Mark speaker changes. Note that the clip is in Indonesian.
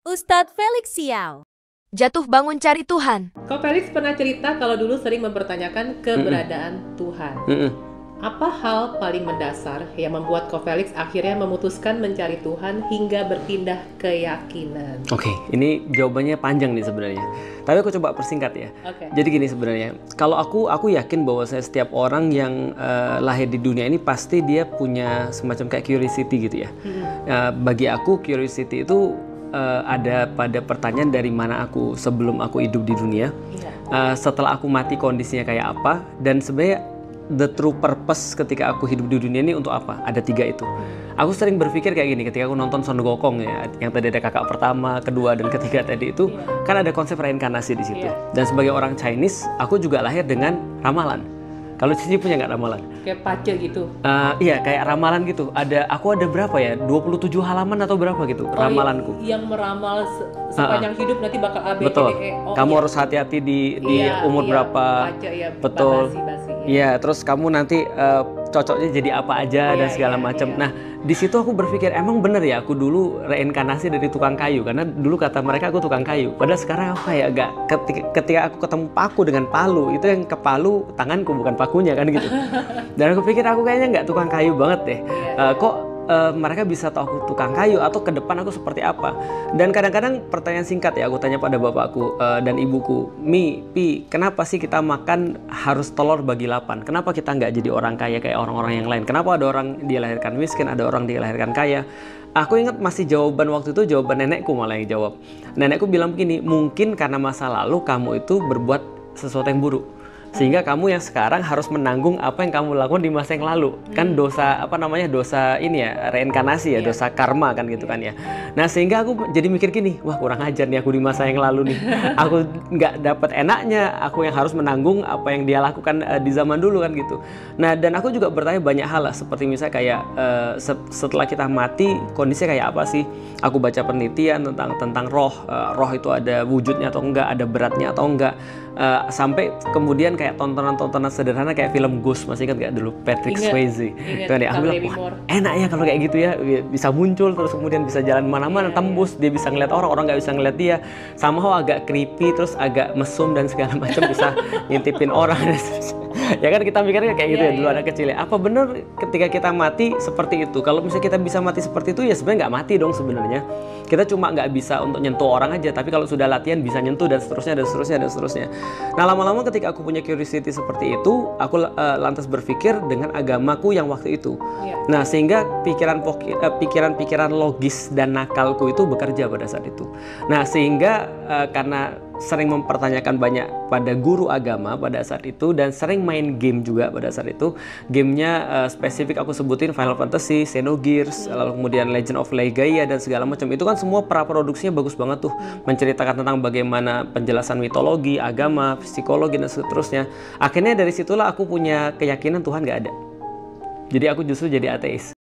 Speaker 1: Ustadz Felix Siau.
Speaker 2: Jatuh bangun cari Tuhan.
Speaker 3: Kau Felix pernah cerita kalau dulu sering mempertanyakan keberadaan Tuhan. Apa hal paling mendasar yang membuat Kau Felix akhirnya memutuskan mencari Tuhan hingga berpindah keyakinan?
Speaker 4: Oke, ini jawabannya panjang nih sebenarnya. Tapi aku coba persingkat ya. Jadi gini sebenarnya, kalau aku yakin bahwa setiap orang yang lahir di dunia ini pasti dia punya semacam kayak curiosity gitu ya. Bagi aku curiosity itu ada pada pertanyaan dari mana aku sebelum aku hidup di dunia, setelah aku mati kondisinya kayak apa, dan sebenarnya the true purpose ketika aku hidup di dunia ini untuk apa? Ada 3 itu. Aku sering berpikir kayak gini ketika aku nonton Son Gokong ya, yang tadi ada kakak pertama, kedua, dan ketiga tadi itu, kan ada konsep reinkarnasi di situ. Dan sebagai orang Chinese, aku juga lahir dengan ramalan. Kalau Cici punya nggak ramalan?
Speaker 3: Kayak pace gitu?
Speaker 4: Iya, kayak ramalan gitu. Aku ada berapa ya? 27 halaman atau berapa gitu ramalanku.
Speaker 3: Yang meramal sepanjang hidup nanti bakal A, B,
Speaker 4: betul.
Speaker 3: C, D, E.
Speaker 4: Kamu harus hati-hati di umur berapa.
Speaker 3: Pace, ya,
Speaker 4: betul.
Speaker 3: Basi,
Speaker 4: Iya, terus kamu nanti cocoknya jadi apa aja dan segala macam. Nah, di situ aku berpikir emang bener ya aku dulu reinkarnasi dari tukang kayu, karena dulu kata mereka aku tukang kayu. Padahal sekarang apa ya, agak ketika aku ketemu paku dengan palu, itu yang ke palu tanganku bukan pakunya kan gitu. Dan aku pikir aku kayaknya nggak tukang kayu banget deh. Kok mereka bisa tahu aku tukang kayu atau ke depan aku seperti apa. Dan kadang-kadang pertanyaan singkat ya aku tanya pada bapakku dan ibuku, Pi, kenapa sih kita makan harus telur bagi 8? Kenapa kita nggak jadi orang kaya kayak orang-orang yang lain? Kenapa ada orang dilahirkan miskin, ada orang dilahirkan kaya? Aku ingat masih jawaban waktu itu, jawaban nenekku malah yang jawab. Nenekku bilang begini, mungkin karena masa lalu kamu itu berbuat sesuatu yang buruk, sehingga kamu yang sekarang harus menanggung apa yang kamu lakukan di masa yang lalu. Kan dosa, dosa ini ya, reinkarnasi ya, dosa karma kan gitu kan ya. Nah sehingga aku jadi mikir gini, wah kurang ajar nih aku di masa yang lalu nih. Aku nggak dapat enaknya, aku yang harus menanggung apa yang dia lakukan di zaman dulu kan gitu. Nah dan aku juga bertanya banyak hal lah, seperti misalnya kayak setelah kita mati kondisinya kayak apa sih. Aku baca penelitian tentang roh itu ada wujudnya atau enggak, ada beratnya atau enggak. Sampai kemudian kayak tontonan-tontonan sederhana kayak film Ghost, masih ingat gak dulu Patrick Swayze kan ya, aku bilang wah enak ya kalau kayak gitu ya, bisa muncul terus kemudian bisa jalan mana-mana, tembus, dia bisa ngeliat orang nggak bisa ngeliat dia, somehow agak creepy, terus agak mesum dan segala macam, bisa ngintipin orang dan ya kan kita mikirnya kayak gitu ya dulu anak kecil ya. Apa benar ketika kita mati seperti itu? Kalau misalnya kita bisa mati seperti itu ya sebenarnya nggak mati dong sebenarnya. Kita cuma nggak bisa untuk nyentuh orang aja, tapi kalau sudah latihan bisa nyentuh dan seterusnya. Nah lama-lama ketika aku punya curiosity seperti itu, aku lantas berpikir dengan agamaku yang waktu itu. Nah sehingga pikiran-pikiran logis dan nakalku itu bekerja pada saat itu. Nah sehingga karena sering mempertanyakan banyak pada guru agama pada saat itu dan sering main game juga pada saat itu. Gamenya spesifik aku sebutin Final Fantasy, Xenogears, lalu kemudian Legend of Legaia dan segala macam. Itu kan semua praproduksinya bagus banget tuh, menceritakan tentang bagaimana penjelasan mitologi, agama, psikologi dan seterusnya. Akhirnya dari situlah aku punya keyakinan Tuhan gak ada. Jadi aku justru jadi ateis.